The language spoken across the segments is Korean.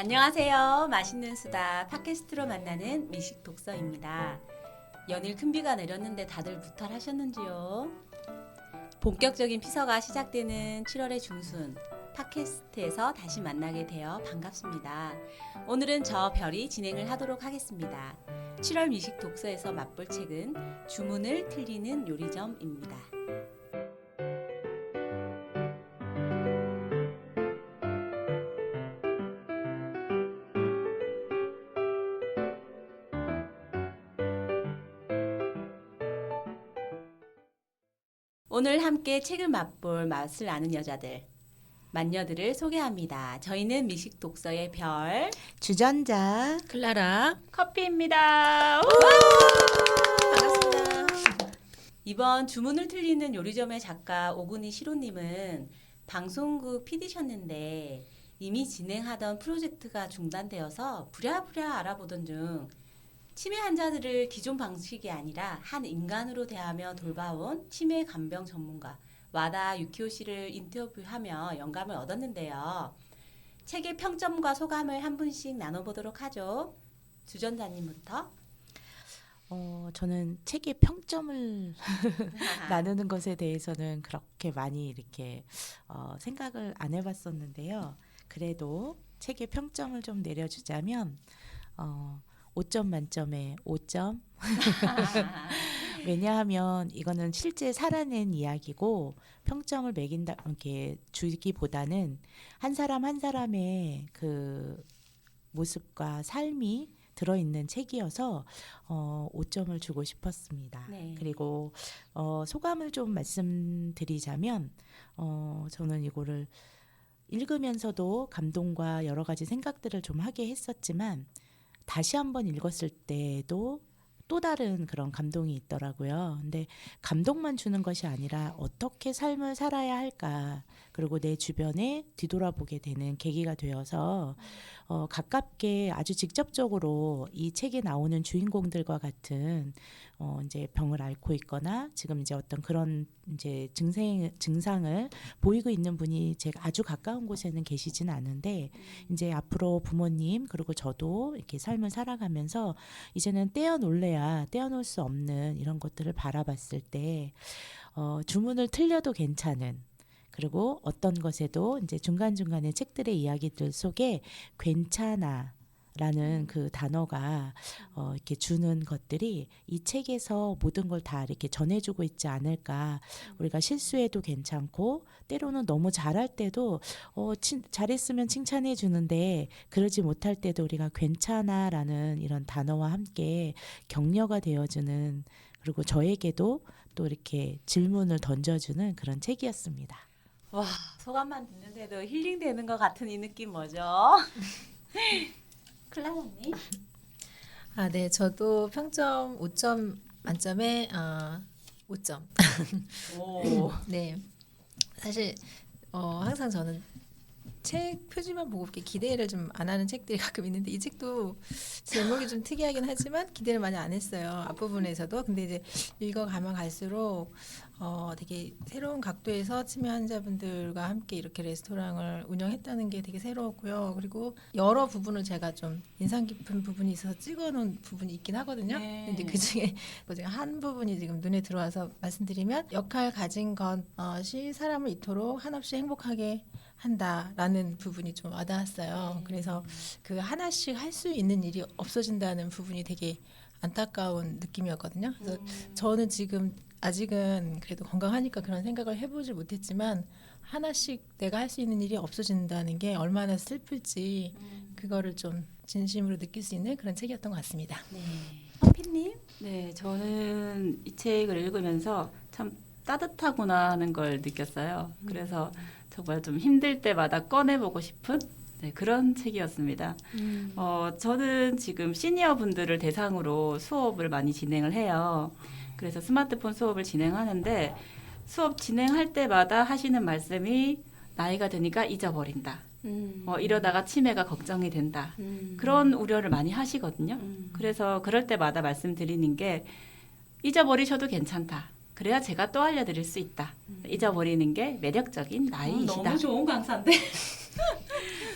안녕하세요. 맛있는 수다 팟캐스트로 만나는 미식 독서입니다. 연일 큰 비가 내렸는데 다들 무탈하셨는지요? 본격적인 피서가 시작되는 7월의 중순 팟캐스트에서 다시 만나게 되어 반갑습니다. 오늘은 저 별이 진행을 하도록 하겠습니다. 7월 미식 독서에서 맛볼 책은 주문을 틀리는 요리점입니다. 오늘 함께 책을 맛볼 맛을 아는 여자들, 만녀들을 소개합니다. 저희는 미식 독서의 별, 주전자 클라라 커피입니다. 반갑습니다. 이번 주문을 틀리는 요리점의 작가 오근희 시로님은 방송국 PD셨는데 이미 진행하던 프로젝트가 중단되어서 부랴부랴 알아보던 중 치매 환자들을 기존 방식이 아니라 한 인간으로 대하며 돌봐온 치매 간병 전문가 와다 유키오 씨를 인터뷰하며 영감을 얻었는데요. 책의 평점과 소감을 한 분씩 나눠보도록 하죠. 주전자님부터. 저는 책의 평점을 나누는 것에 대해서는 그렇게 많이 이렇게 생각을 안 해봤었는데요. 그래도 책의 평점을 좀 내려주자면 5점 만점에 5점. 왜냐하면 이거는 실제 살아낸 이야기고 평점을 매긴다 이렇게 주기보다는 한 사람 한 사람의 그 모습과 삶이 들어있는 책이어서 5점을 주고 싶었습니다. 네. 그리고 소감을 좀 말씀드리자면 저는 이거를 읽으면서도 감동과 여러 가지 생각들을 좀 하게 했었지만 다시 한번 읽었을 때도 또 다른 그런 감동이 있더라고요. 근데 감동만 주는 것이 아니라 어떻게 삶을 살아야 할까, 그리고 내 주변에 뒤돌아보게 되는 계기가 되어서 가깝게 아주 직접적으로 이 책에 나오는 주인공들과 같은 이제 병을 앓고 있거나 지금 이제 어떤 그런 이제 증상을 보이고 있는 분이 제가 아주 가까운 곳에는 계시지는 않은데 이제 앞으로 부모님 그리고 저도 이렇게 삶을 살아가면서 이제는 떼어놓을래야 떼어놓을 수 없는 이런 것들을 바라봤을 때 주문을 틀려도 괜찮은, 그리고 어떤 것에도 이제 중간중간에 책들의 이야기들 속에 괜찮아 라는 그 단어가 이렇게 주는 것들이 이 책에서 모든 걸 다 이렇게 전해주고 있지 않을까. 우리가 실수해도 괜찮고 때로는 너무 잘할 때도 잘했으면 칭찬해 주는데 그러지 못할 때도 우리가 괜찮아 라는 이런 단어와 함께 격려가 되어주는, 그리고 저에게도 또 이렇게 질문을 던져주는 그런 책이었습니다. 와, 소감만 듣는데도 힐링되는 것 같은 이 느낌 뭐죠? 클라라님. 네, 저도 평점 5점 만점에 5점. 오. 네, 사실 항상 저는 책 표지만 보고 이렇게 기대를 좀 안 하는 책들이 가끔 있는데 이 책도 제목이 좀 특이하긴 하지만 기대를 많이 안 했어요. 앞부분에서도. 근데 이제 읽어가면 갈수록 되게 새로운 각도에서 치매 환자분들과 함께 이렇게 레스토랑을 운영했다는 게 되게 새로웠고요. 그리고 여러 부분을 제가 좀 인상 깊은 부분이 있어서 찍어놓은 부분이 있긴 하거든요. 네. 근데 그 중에 제가 한 부분이 지금 눈에 들어와서 말씀드리면 역할 가진 것이 사람을 이토록 한없이 행복하게 한다라는 부분이 좀 와닿았어요. 그래서 그 하나씩 할 수 있는 일이 없어진다는 부분이 되게 안타까운 느낌이었거든요. 그래서 저는 지금 아직은 그래도 건강하니까 그런 생각을 해보지 못했지만 하나씩 내가 할 수 있는 일이 없어진다는 게 얼마나 슬플지 그거를 좀 진심으로 느낄 수 있는 그런 책이었던 것 같습니다. 네. 커피님. 네, 저는 이 책을 읽으면서 참 따뜻하구나 하는 걸 느꼈어요. 그래서 정말 좀 힘들 때마다 꺼내보고 싶은 그런 책이었습니다. 저는 지금 시니어 분들을 대상으로 수업을 많이 진행을 해요. 그래서 스마트폰 수업을 진행하는데 수업 진행할 때마다 하시는 말씀이 나이가 드니까 잊어버린다. 이러다가 치매가 걱정이 된다. 그런 우려를 많이 하시거든요. 그래서 그럴 때마다 말씀드리는 게 잊어버리셔도 괜찮다. 그래야 제가 또 알려드릴 수 있다. 잊어버리는 게 매력적인 나이이시다. 너무 좋은 강사인데.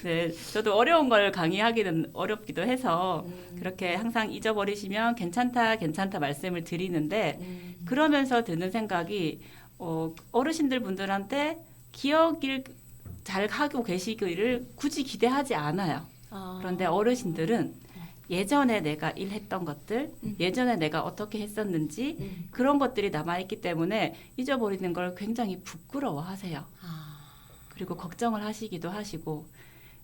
네, 저도 어려운 걸 강의하기는 어렵기도 해서 음. 그렇게 항상 잊어버리시면 괜찮다, 괜찮다 말씀을 드리는데 그러면서 드는 생각이 어르신들 분들한테 기억을 잘 하고 계시기를 굳이 기대하지 않아요. 그런데 어르신들은 예전에 내가 일했던 것들, 예전에 내가 어떻게 했었는지 그런 것들이 남아있기 때문에 잊어버리는 걸 굉장히 부끄러워하세요. 그리고 걱정을 하시기도 하시고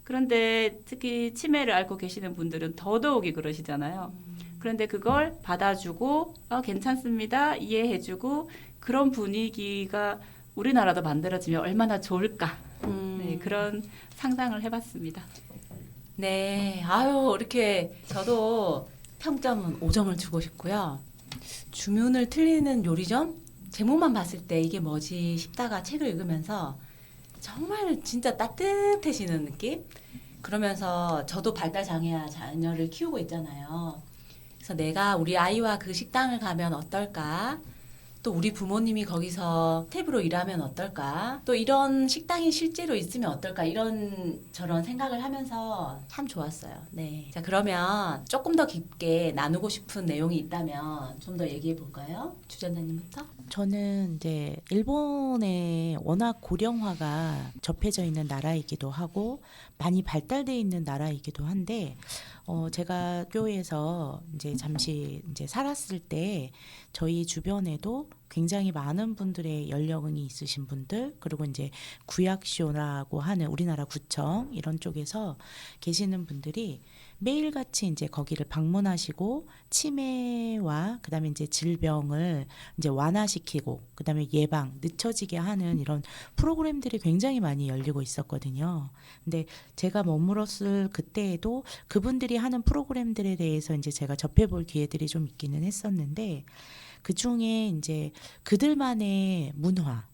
그런데 특히 치매를 앓고 계시는 분들은 더더욱이 그러시잖아요. 그런데 그걸 받아주고 괜찮습니다, 이해해주고 그런 분위기가 우리나라도 만들어지면 얼마나 좋을까. 네, 그런 상상을 해봤습니다. 네, 아유 이렇게 저도 평점은 5점을 주고 싶고요. 주문을 틀리는 요리점 제목만 봤을 때 이게 뭐지 싶다가 책을 읽으면서 정말 진짜 따뜻해지는 느낌? 그러면서 저도 발달 장애 자녀를 키우고 있잖아요. 그래서 내가 우리 아이와 그 식당을 가면 어떨까? 또 우리 부모님이 거기서 탭으로 일하면 어떨까? 또 이런 식당이 실제로 있으면 어떨까? 이런 저런 생각을 하면서 참 좋았어요. 네. 자, 그러면 조금 더 깊게 나누고 싶은 내용이 있다면 좀 더 얘기해 볼까요? 주전자님부터? 저는 이제 일본에 워낙 고령화가 접해져 있는 나라이기도 하고 많이 발달돼 있는 나라이기도 한데 제가 학교에서 이제 잠시 이제 살았을 때 저희 주변에도 굉장히 많은 분들의 연령이 있으신 분들 그리고 이제 구약쇼라고 하는 우리나라 구청 이런 쪽에서 계시는 분들이 매일같이 이제 거기를 방문하시고 치매와 그다음에 이제 질병을 이제 완화시키고 그다음에 예방 늦춰지게 하는 이런 프로그램들이 굉장히 많이 열리고 있었거든요. 근데 제가 머물었을 그때에도 그분들이 하는 프로그램들에 대해서 이제 제가 접해볼 기회들이 좀 있기는 했었는데 그 중에 이제 그들만의 문화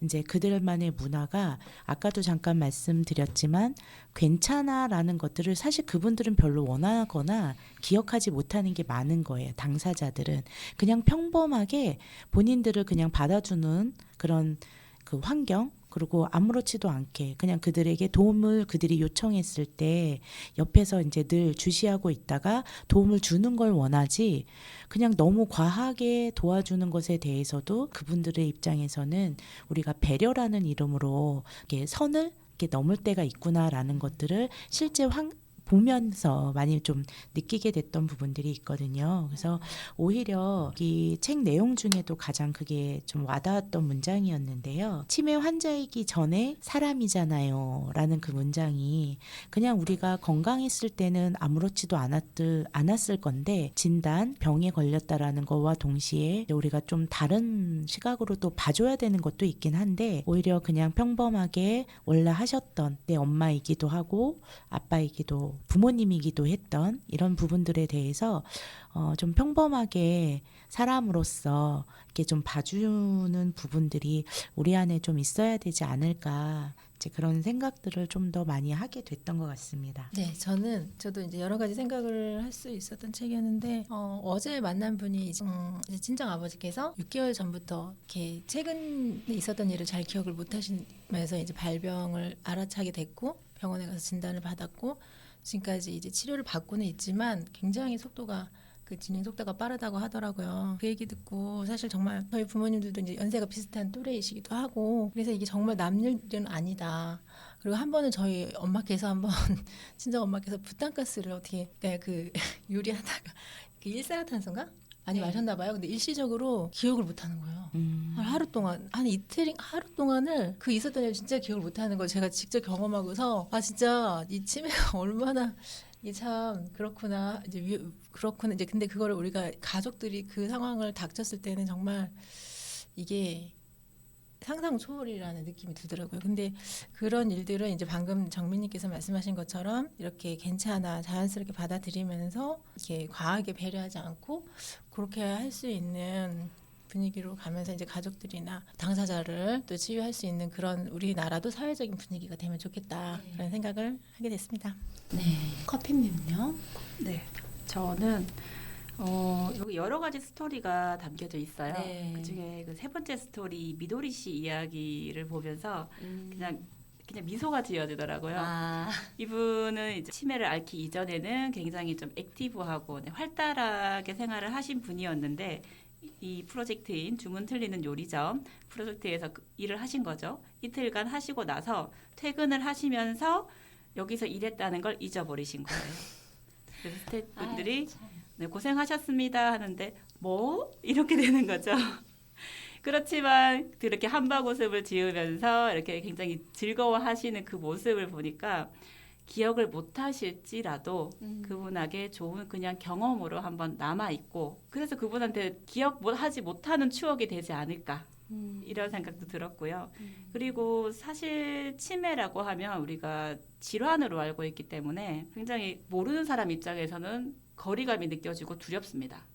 이제 그들만의 문화가 아까도 잠깐 말씀드렸지만 괜찮아라는 것들을 사실 그분들은 별로 원하거나 기억하지 못하는 게 많은 거예요. 당사자들은 그냥 평범하게 본인들을 그냥 받아주는 그런 그 환경 그리고 아무렇지도 않게 그냥 그들에게 도움을 그들이 요청했을 때 옆에서 이제 늘 주시하고 있다가 도움을 주는 걸 원하지 그냥 너무 과하게 도와주는 것에 대해서도 그분들의 입장에서는 우리가 배려라는 이름으로 이렇게 선을 이렇게 넘을 때가 있구나라는 것들을 실제 보면서 많이 좀 느끼게 됐던 부분들이 있거든요. 그래서 오히려 이 책 내용 중에도 가장 그게 좀 와닿았던 문장이었는데요. 치매 환자이기 전에 사람이잖아요 라는 그 문장이 그냥 우리가 건강했을 때는 아무렇지도 않았을 건데 진단, 병에 걸렸다라는 거와 동시에 우리가 좀 다른 시각으로 또 봐줘야 되는 것도 있긴 한데 오히려 그냥 평범하게 원래 하셨던 내 엄마이기도 하고 아빠이기도 부모님이기도 했던 이런 부분들에 대해서 좀 평범하게 사람으로서 이렇게 좀 봐주는 부분들이 우리 안에 좀 있어야 되지 않을까 이제 그런 생각들을 좀 더 많이 하게 됐던 것 같습니다. 네, 저도 이제 여러 가지 생각을 할 수 있었던 책이었는데 어제 만난 분이 이제 친정 아버지께서 6개월 전부터 이렇게 최근에 있었던 일을 잘 기억을 못 하시면서 이제 발병을 알아차게 됐고 병원에 가서 진단을 받았고 지금까지 이제 치료를 받고는 있지만 굉장히 그 진행 속도가 빠르다고 하더라고요. 그 얘기 듣고 사실 정말 저희 부모님들도 이제 연세가 비슷한 또래이시기도 하고 그래서 이게 정말 남일은 아니다. 그리고 한 번은 저희 엄마께서 친정 엄마께서 부탄가스를 어떻게 그 요리하다가 그 일산화탄소인가? 많이 네. 마셨나 봐요. 근데 일시적으로 기억을 못 하는 거예요. 하루 동안 한 이틀 하루 동안을 그 있었던 일 진짜 기억을 못 하는 걸 제가 직접 경험하고서 진짜 이 치매가 얼마나 이게 참 그렇구나 그렇구나 이제 근데 그거를 우리가 가족들이 그 상황을 닥쳤을 때는 정말 이게 상상 초월이라는 느낌이 들더라고요. 근데 그런 일들은 이제 방금 정민님께서 말씀하신 것처럼 이렇게 괜찮아 자연스럽게 받아들이면서 이렇게 과하게 배려하지 않고 그렇게 할 수 있는 분위기로 가면서 이제 가족들이나 당사자를 또 치유할 수 있는 그런 우리나라도 사회적인 분위기가 되면 좋겠다 그런 생각을 하게 됐습니다. 네. 커피님은요? 네, 저는 여기 여러 가지 스토리가 담겨져 있어요. 네. 그중에 그 세 번째 스토리 미도리 씨 이야기를 보면서 그냥 그냥 미소가 지어지더라고요. 아, 이분은 이제 치매를 앓기 이전에는 굉장히 좀 액티브하고 네, 활달하게 생활을 하신 분이었는데 이 프로젝트인 주문 틀리는 요리점 프로젝트에서 일을 하신 거죠. 이틀간 하시고 나서 퇴근을 하시면서 여기서 일했다는 걸 잊어버리신 거예요. 그래서 스태프분들이 아유, 참. 네, 고생하셨습니다 하는데 뭐? 이렇게 되는 거죠. 그렇지만 그렇게 한바구음을 지으면서 이렇게 굉장히 즐거워하시는 그 모습을 보니까 기억을 못 하실지라도 그분에게 좋은 그냥 경험으로 한번 남아 있고 그래서 그분한테 하지 못하는 추억이 되지 않을까 이런 생각도 들었고요. 그리고 사실 치매라고 하면 우리가 질환으로 알고 있기 때문에 굉장히 모르는 사람 입장에서는 거리감이 느껴지고 두렵습니다.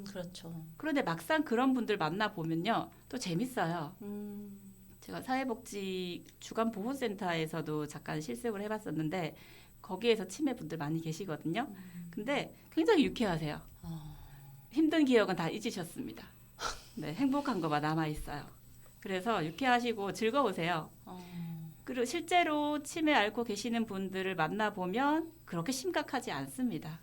그렇죠. 그런데 막상 그런 분들 만나 보면요, 또 재밌어요. 음, 제가 사회복지 주간보호센터에서도 잠깐 실습을 해봤었는데 거기에서 치매 분들 많이 계시거든요. 근데 굉장히 유쾌하세요. 힘든 기억은 다 잊으셨습니다. 네, 행복한 거만 남아 있어요. 그래서 유쾌하시고 즐거우세요. 그리고 실제로 치매 앓고 계시는 분들을 만나보면 그렇게 심각하지 않습니다.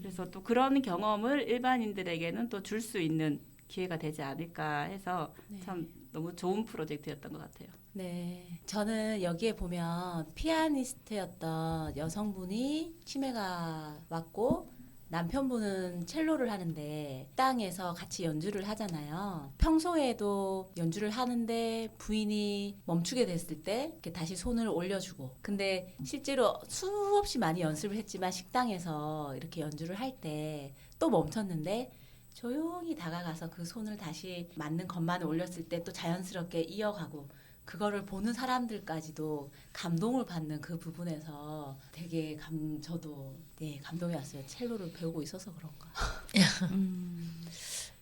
그래서 또 그런 경험을 일반인들에게는 또 줄 수 있는 기회가 되지 않을까 해서 네. 참 너무 좋은 프로젝트였던 것 같아요. 네. 저는 여기에 보면 피아니스트였던 여성분이 치매가 왔고 남편분은 첼로를 하는데 땅에서 같이 연주를 하잖아요. 평소에도 연주를 하는데 부인이 멈추게 됐을 때 이렇게 다시 손을 올려주고 근데 실제로 수없이 많이 연습을 했지만 식당에서 이렇게 연주를 할 때 또 멈췄는데 조용히 다가가서 그 손을 다시 맞는 것만을 올렸을 때 또 자연스럽게 이어가고 그거를 보는 사람들까지도 감동을 받는 그 부분에서 되게 저도 네, 감동이 왔어요. 첼로를 배우고 있어서 그런가.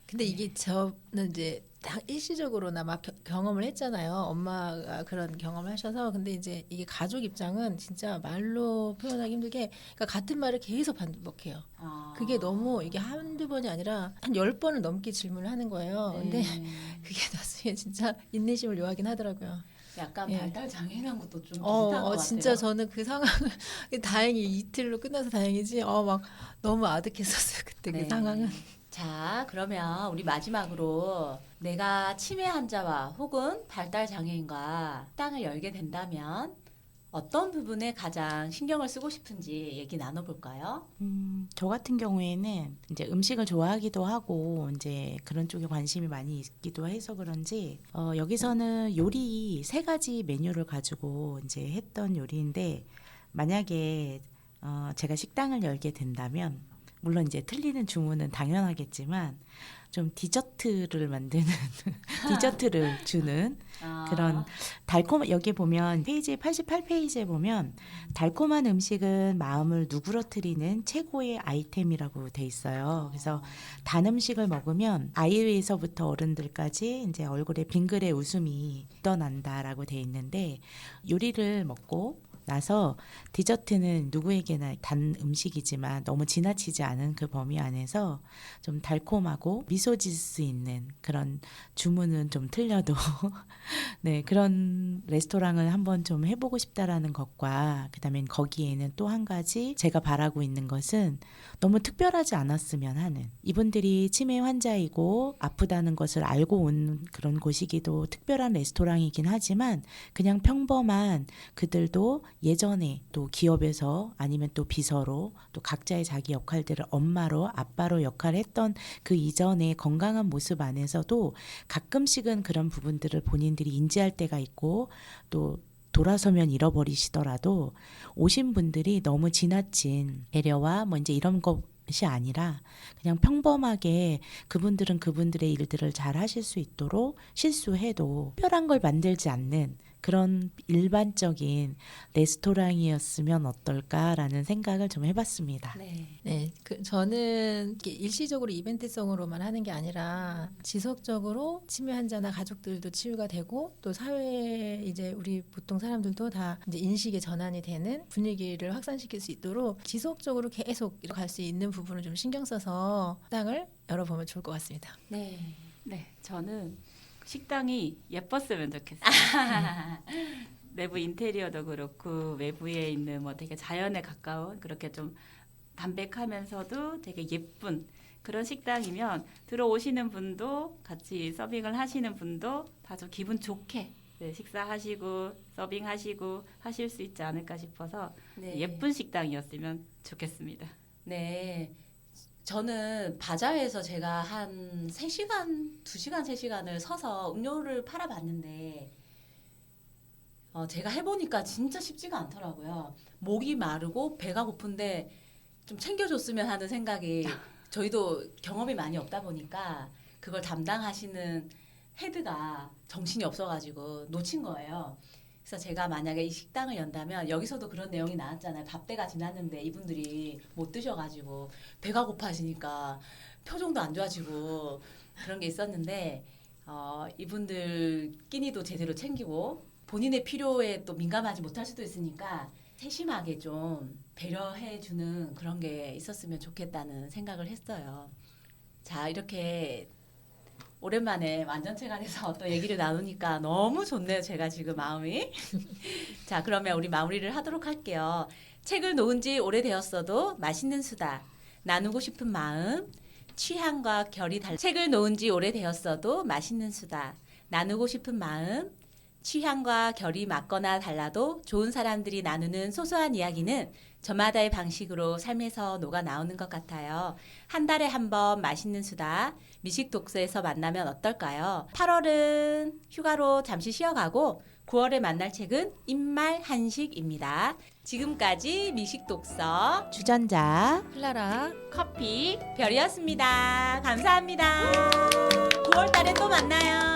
근데 이게 저는 이제 일시적으로나마 경험을 했잖아요. 엄마가 그런 경험을 하셔서. 근데 이제 이게 가족 입장은 진짜 말로 표현하기 힘들게 그러니까 같은 말을 계속 반복해요. 그게 너무 이게 한두 번이 아니라 한 10번을 넘게 질문을 하는 거예요. 근데 그게 나중에 진짜 인내심을 요하긴 하더라고요. 약간 예. 발달 장애인 것도 좀 비슷한 것 같아요. 진짜 저는 그 상황을 다행히 이틀로 끝나서 다행이지. 막 너무 아득했었어요. 그때 네. 그 상황은. 자, 그러면 우리 마지막으로 내가 치매 환자와 혹은 발달 장애인과 식당을 열게 된다면 어떤 부분에 가장 신경을 쓰고 싶은지 얘기 나눠볼까요? 저 같은 경우에는 이제 음식을 좋아하기도 하고 이제 그런 쪽에 관심이 많이 있기도 해서 그런지 여기서는 요리 3가지 메뉴를 가지고 이제 했던 요리인데 만약에 제가 식당을 열게 된다면 물론 이제 틀리는 주문은 당연하겠지만 좀 디저트를 만드는 디저트를 주는 그런 여기 보면 페이지 88페이지에 보면 달콤한 음식은 마음을 누그러뜨리는 최고의 아이템이라고 돼 있어요. 그래서 단 음식을 먹으면 아이에서부터 어른들까지 이제 얼굴에 빙그레 웃음이 묻어난다라고 돼 있는데 요리를 먹고 나서 디저트는 누구에게나 단 음식이지만 너무 지나치지 않은 그 범위 안에서 좀 달콤하고 미소 지을 수 있는 그런 주문은 좀 틀려도 네, 그런 레스토랑을 한번 좀 해보고 싶다라는 것과 그다음에 거기에는 또 한 가지 제가 바라고 있는 것은 너무 특별하지 않았으면 하는 이분들이 치매 환자이고 아프다는 것을 알고 온 그런 곳이기도 특별한 레스토랑이긴 하지만 그냥 평범한 그들도 예전에 또 기업에서 아니면 또 비서로 또 각자의 자기 역할들을 엄마로 아빠로 역할을 했던 그 이전의 건강한 모습 안에서도 가끔씩은 그런 부분들을 본인들이 인지할 때가 있고 또 돌아서면 잃어버리시더라도 오신 분들이 너무 지나친 배려와 뭐 이제 이런 것이 아니라 그냥 평범하게 그분들은 그분들의 일들을 잘 하실 수 있도록 실수해도 특별한 걸 만들지 않는 그런 일반적인 레스토랑이었으면 어떨까라는 생각을 좀 해봤습니다. 네. 네, 저는 이렇게 일시적으로 이벤트성으로만 하는 게 아니라 지속적으로 치매 환자나 가족들도 치유가 되고 또 사회에 이제 우리 보통 사람들도 다 이제 인식의 전환이 되는 분위기를 확산시킬 수 있도록 지속적으로 계속 갈 수 있는 부분을 좀 신경 써서 식당을 열어보면 좋을 것 같습니다. 네. 네, 저는 식당이 예뻤으면 좋겠어요. 내부 인테리어도 그렇고 외부에 있는 뭐 되게 자연에 가까운 그렇게 좀 담백하면서도 되게 예쁜 그런 식당이면 들어오시는 분도 같이 서빙을 하시는 분도 다 좀 기분 좋게 네, 식사하시고 서빙하시고 하실 수 있지 않을까 싶어서 네. 예쁜 식당이었으면 좋겠습니다. 네. 저는 바자회에서 제가 한 3시간, 2시간, 3시간을 서서 음료를 팔아봤는데 제가 해보니까 진짜 쉽지가 않더라고요. 목이 마르고 배가 고픈데 좀 챙겨줬으면 하는 생각이 저희도 경험이 많이 없다 보니까 그걸 담당하시는 헤드가 정신이 없어가지고 놓친 거예요. 그래서 제가 만약에 이 식당을 연다면 여기서도 그런 내용이 나왔잖아요. 밥때가 지났는데 이분들이 못 드셔가지고 배가 고파지니까 표정도 안 좋아지고 그런 게 있었는데 이분들 끼니도 제대로 챙기고 본인의 필요에 또 민감하지 못할 수도 있으니까 세심하게 좀 배려해주는 그런 게 있었으면 좋겠다는 생각을 했어요. 자, 이렇게 오랜만에 완전체가 돼서 또 얘기를 나누니까 너무 좋네요. 제가 지금 마음이. 자, 그러면 우리 마무리를 하도록 할게요. 책을 놓은 지 오래되었어도 맛있는 수다. 나누고 싶은 마음. 취향과 결이 달라. 책을 놓은 지 오래되었어도 맛있는 수다. 나누고 싶은 마음. 취향과 결이 맞거나 달라도 좋은 사람들이 나누는 소소한 이야기는 저마다의 방식으로 삶에서 녹아 나오는 것 같아요. 한 달에 한 번 맛있는 수다 미식 독서에서 만나면 어떨까요? 8월은 휴가로 잠시 쉬어가고 9월에 만날 책은 입말 한식입니다. 지금까지 미식 독서 주전자 클라라 커피 별이었습니다. 감사합니다. 9월 달에 또 만나요.